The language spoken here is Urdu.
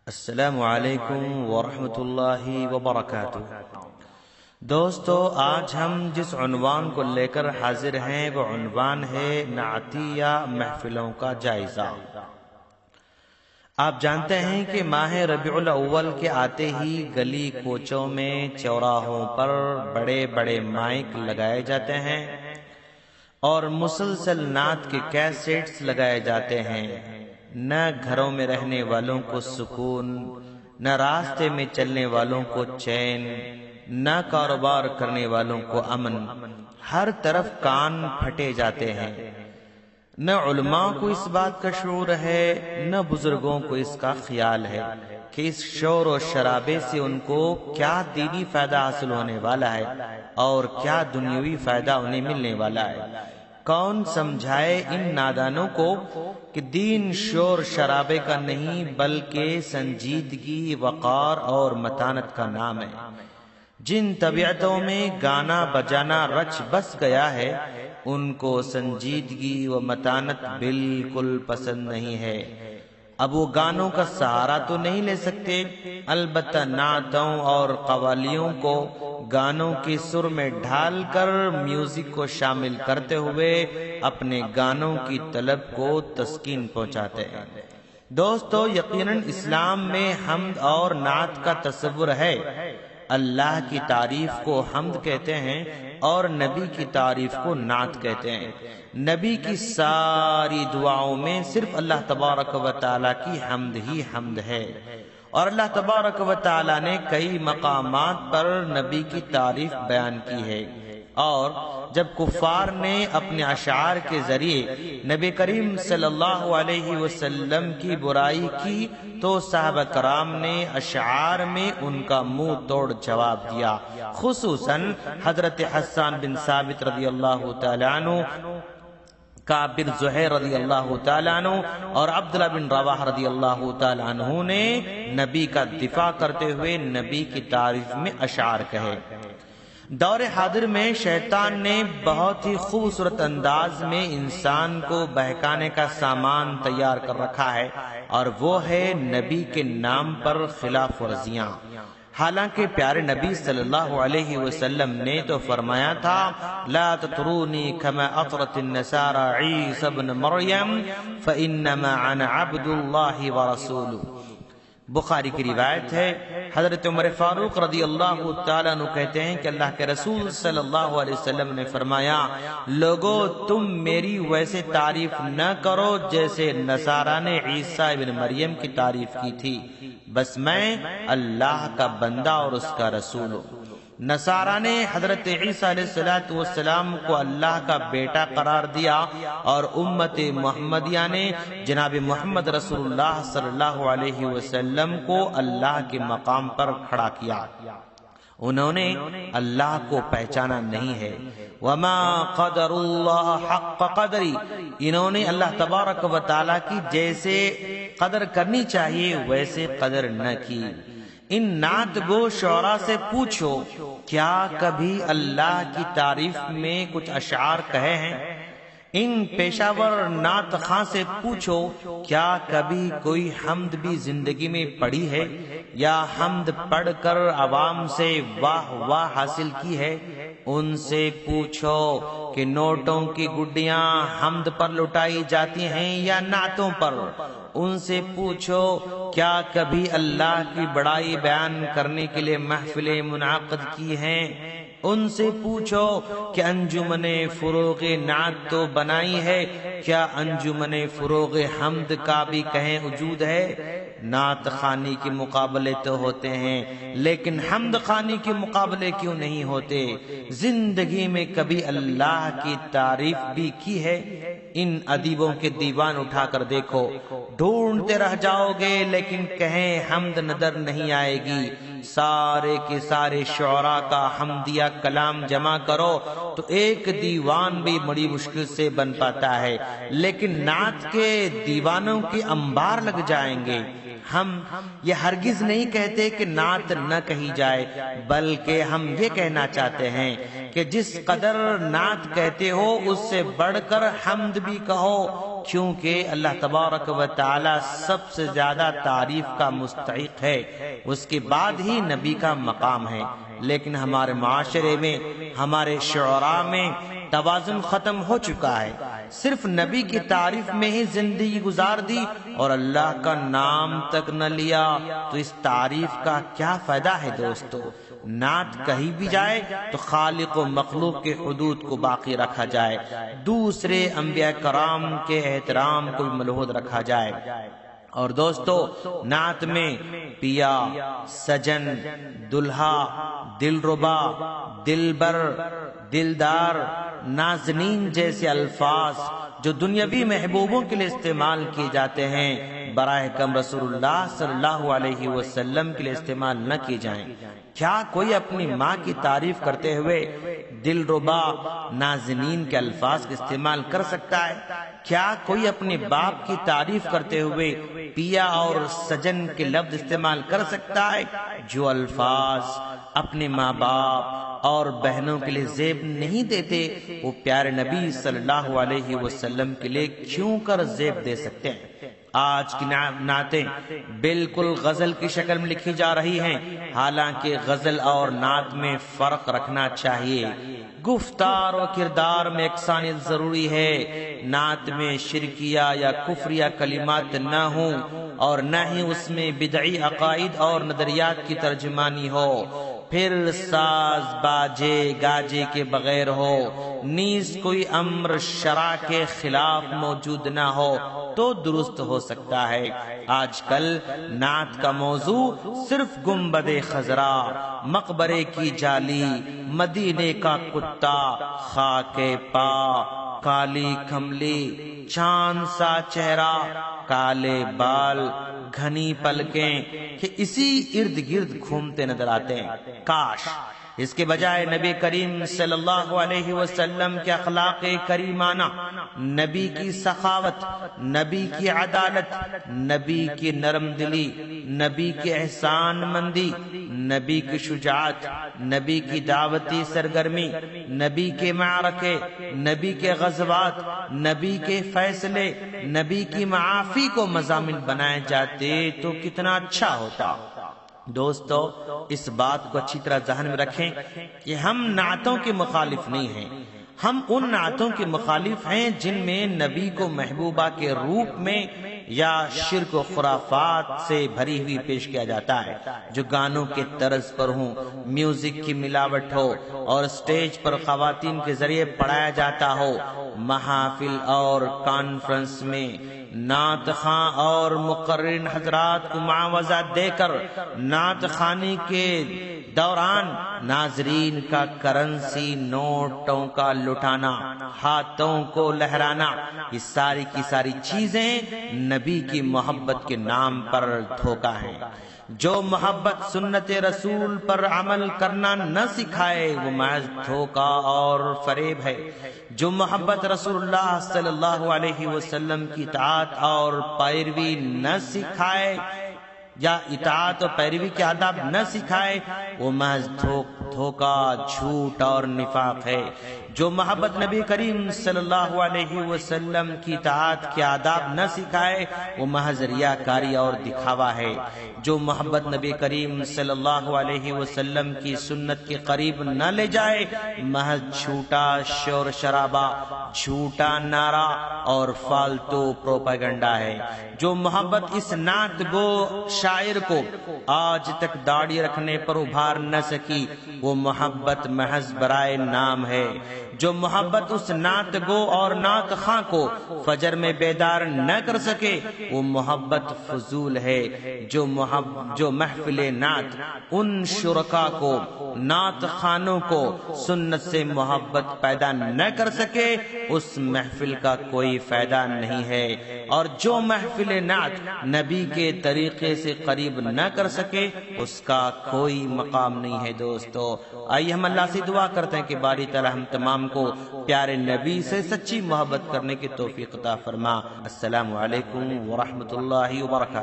السلام علیکم ورحمۃ اللہ وبرکاتہ۔ دوستو، آج ہم جس عنوان کو لے کر حاضر ہیں وہ عنوان ہے نعتیہ محفلوں کا جائزہ۔ آپ جانتے ہیں کہ ماہ ربیع الاول کے آتے ہی گلی کوچوں میں چوراہوں پر بڑے بڑے مائک لگائے جاتے ہیں اور مسلسل نعت کے کیسٹس لگائے جاتے ہیں۔ نہ گھروں میں رہنے والوں کو سکون، نہ راستے میں چلنے والوں کو چین، نہ کاروبار کرنے والوں کو امن۔ ہر طرف کان پھٹے جاتے ہیں۔ نہ علماء کو اس بات کا شعور ہے، نہ بزرگوں کو اس کا خیال ہے کہ اس شور و شرابے سے ان کو کیا دینی فائدہ حاصل ہونے والا ہے اور کیا دنیاوی فائدہ انہیں ملنے والا ہے۔ کون سمجھائے ان نادانوں کو کہ دین شور شرابے کا نہیں بلکہ سنجیدگی، وقار اور متانت کا نام ہے۔ جن طبیعتوں میں گانا بجانا رچ بس گیا ہے ان کو سنجیدگی و متانت بالکل پسند نہیں ہے۔ اب وہ گانوں کا سہارا تو نہیں لے سکتے، البتہ نعتوں اور قوالیوں کو گانوں کی سر میں ڈھال کر میوزک کو شامل کرتے ہوئے اپنے گانوں کی طلب کو تسکین پہنچاتے ہیں۔ دوستو، یقیناً اسلام میں حمد اور نعت کا تصور ہے۔ اللہ کی تعریف کو حمد کہتے ہیں اور نبی کی تعریف کو نعت کہتے ہیں۔ نبی کی ساری دعاؤں میں صرف اللہ تبارک و تعالیٰ کی حمد ہی حمد ہے، اور اللہ تبارک و تعالیٰ نے کئی مقامات پر نبی کی تعریف بیان کی ہے۔ اور جب کفار نے اپنے اشعار کے ذریعے نبی کریم صلی اللہ علیہ وسلم کی برائی کی تو صحابہ کرام نے اشعار میں ان کا منہ توڑ جواب دیا، خصوصاً حضرت حسان بن ثابت رضی اللہ تعالیٰ عنہ، کعب بن زہیر رضی اللہ تعالیٰ عنہ اور عبداللہ بن رواحہ رضی اللہ تعالیٰ عنہ نے نبی کا دفاع کرتے ہوئے نبی کی تعریف میں اشعار کہے۔ دور حاضر میں شیطان نے بہت ہی خوبصورت انداز میں انسان کو بہکانے کا سامان تیار کر رکھا ہے، اور وہ ہے نبی کے نام پر خلاف ورزیاں۔ حالانکہ پیارے نبی صلی اللہ علیہ وسلم نے تو فرمایا تھا، لا تطرونی کما اطرت النصارى عیسی ابن مریم فانما انا عبد اللہ ورسولہ۔ بخاری کی روایت ہے، حضرت عمر فاروق رضی اللہ تعالیٰ عنہ کہتے ہیں کہ اللہ کے رسول صلی اللہ علیہ وسلم نے فرمایا، لوگو تم میری ویسے تعریف نہ کرو جیسے نصارہ نے عیسیٰ ابن مریم کی تعریف کی تھی، بس میں اللہ کا بندہ اور اس کا رسول ہوں۔ نصارہ نے حضرت عیسیٰ علیہ السلام کو اللہ کا بیٹا قرار دیا، اور امت محمدیہ نے جناب محمد رسول اللہ صلی اللہ علیہ وسلم کو اللہ کے مقام پر کھڑا کیا۔ انہوں نے اللہ کو پہچانا نہیں ہے۔ وما قدر اللہ حق قدری، انہوں نے اللہ تبارک و تعالیٰ کی جیسے قدر کرنی چاہیے ویسے قدر نہ کی۔ ان نعت گو شعراء سے پوچھو، کیا کبھی اللہ کی تعریف میں کچھ اشعار کہے ہیں؟ ان پیشہ ور نعت خواں سے پوچھو، کیا کبھی کوئی حمد بھی زندگی میں پڑھی ہے، یا حمد پڑھ کر عوام سے واہ واہ حاصل کی ہے؟ ان سے پوچھو کہ نوٹوں کی گڈیاں حمد پر لٹائی جاتی ہیں یا نعتوں پر؟ ان سے پوچھو، کیا کبھی اللہ کی بڑائی بیان کرنے کے لیے محفلیں منعقد کی ہیں؟ ان سے پوچھو کہ انجمن فروغ نعت تو بنائی ہے، کیا انجمن فروغ حمد کا بھی کہیں وجود ہے؟ نعت خوانی کے مقابلے تو ہوتے ہیں، لیکن حمد خوانی کے مقابلے کیوں نہیں ہوتے؟ زندگی میں کبھی اللہ کی تعریف بھی کی ہے؟ ان ادیبوں کے دیوان اٹھا کر دیکھو، ڈھونڈتے رہ جاؤ گے لیکن کہیں حمد نظر نہیں آئے گی۔ سارے کے سارے شعراء کا حمدیہ کلام جمع کرو تو ایک دیوان بھی بڑی مشکل سے بن پاتا ہے، لیکن نعت کے دیوانوں کے انبار لگ جائیں گے۔ ہم یہ ہرگز نہیں کہتے کہ نعت نہ کہی جائے، بلکہ ہم یہ کہنا چاہتے ہیں کہ جس قدر نعت کہتے ہو اس سے بڑھ کر حمد بھی کہو، کیونکہ اللہ تبارک و تعالی سب سے زیادہ تعریف کا مستحق ہے، اس کے بعد ہی نبی کا مقام ہے۔ لیکن ہمارے معاشرے میں، ہمارے شعراء میں توازن ختم ہو چکا ہے، صرف نبی کی تعریف میں ہی زندگی گزار دی اور اللہ کا نام تک نہ لیا، تو اس تعریف کا کیا فائدہ ہے دوستو؟ نعت کہی بھی جائے تو خالق و مخلوق کے حدود کو باقی رکھا جائے، دوسرے انبیاء کرام کے احترام کو بھی ملحوظ رکھا جائے۔ اور دوستو، نعت میں پیا، سجن، دلہا، دلربا، دلبر، دلدار، نازنین جیسے الفاظ جو دنیاوی محبوبوں کے لیے استعمال کیے جاتے ہیں، براہ کرم رسول اللہ صلی اللہ علیہ وسلم کے لیے استعمال نہ کیے جائیں۔ کیا کوئی اپنی ماں کی تعریف کرتے ہوئے دلربا، نازنین کے الفاظ کا استعمال کر سکتا ہے؟ کیا کوئی اپنے باپ کی تعریف کرتے ہوئے پیا اور سجن کے لفظ استعمال کر سکتا ہے؟ جو الفاظ اپنے ماں باپ اور بہنوں کے لیے زیب نہیں دیتے، وہ پیارے نبی صلی اللہ علیہ وسلم کے لیے کیوں کر زیب دے سکتے ہیں؟ آج کی نعتیں بالکل غزل کی شکل میں لکھی جا رہی ہیں، حالانکہ غزل اور نعت میں فرق رکھنا چاہیے۔ گفتار و کردار میں یکسانیت ضروری ہے، نعت میں شرکیہ یا کفریہ کلمات نہ ہوں اور نہ ہی اس میں بدعی عقائد اور نظریات کی ترجمانی ہو، پھر ساز باجے گاجے کے بغیر ہو، نیز کوئی امر شرع کے خلاف موجود نہ ہو تو درست ہو سکتا ہے۔ آج کل نعت کا موضوع صرف گنبد خضرا، مقبرے کی جالی، مدینے کا کتا، خاک پا، کالی کملی، چاند سا چہرہ، کالے بال، گھنی پلکیں کہ اسی ارد گرد گھومتے نظر آتے ہیں۔ کاش اس کے بجائے نبی کریم صلی اللہ علیہ وسلم کے اخلاق کریمانہ، نبی کی سخاوت، نبی کی عدالت، نبی کی نرم دلی، نبی کی احسان مندی، نبی کی شجاعت، نبی کی دعوتی سرگرمی، نبی کے معرکے، نبی کے غزوات، نبی کے فیصلے، نبی کی معافی کو مضامین بنائے جاتے تو کتنا اچھا ہوتا۔ دوستو، اس بات کو اچھی طرح ذہن میں رکھیں کہ ہم نعتوں کے مخالف نہیں ہیں، ہم ان نعتوں کے مخالف ہیں جن میں نبی کو محبوبہ کے روپ میں یا شرک و خرافات سے بھری ہوئی پیش کیا جاتا ہے، جو گانوں کے طرز پر ہوں، میوزک کی ملاوٹ ہو اور سٹیج پر خواتین کے ذریعے پڑھایا جاتا ہو۔ محافل اور کانفرنس میں نعت خواں اور مقررین حضرات کو معاوضہ دے کر نعت خوانی کے دوران ناظرین کا کرنسی نوٹوں کا لٹانا، ہاتھوں کو لہرانا، یہ ساری کی ساری چیزیں نبی کی محبت کے نام پر دھوکہ ہیں۔ جو محبت سنت رسول پر عمل کرنا نہ سکھائے وہ محض دھوکہ اور فریب ہے۔ جو محبت رسول اللہ صلی اللہ علیہ وسلم کی اطاعت اور پیروی نہ سکھائے یا اطاعت و پیروی کے آداب نہ سکھائے وہ محض دھوکہ، جھوٹ اور نفاق ہے۔ جو محبت نبی کریم صلی اللہ علیہ وسلم کی اطاعت کے آداب نہ سکھائے وہ محض ریاکاری اور دکھاوا ہے۔ جو محبت نبی کریم صلی اللہ علیہ وسلم کی سنت کے قریب نہ لے جائے محض جھوٹا شور شرابہ، جھوٹا نعرہ اور فالتو پروپیگنڈا ہے۔ جو محبت اس نعت گو شاعر کو آج تک داڑھی رکھنے پر ابھار نہ سکی وہ محبت محض برائے نام ہے۔ جو محبت اس نعت گو اور نعت خواں کو فجر میں بیدار نہ کر سکے وہ محبت فضول ہے۔ جو محفل نعت ان شرکا کو، نعت خانوں کو سنت سے محبت پیدا نہ کر سکے اس محفل کا کوئی فائدہ نہیں ہے، اور جو محفل نعت نبی کے طریقے سے قریب نہ کر سکے اس کا کوئی مقام نہیں ہے۔ دوستو، آئیے ہم اللہ سے دعا کرتے ہیں کہ باری تعالی ہم تمام کو پیارے نبی سے سچی محبت کرنے کی توفیق عطا فرما۔ السلام علیکم ورحمۃ اللہ وبرکاتہ۔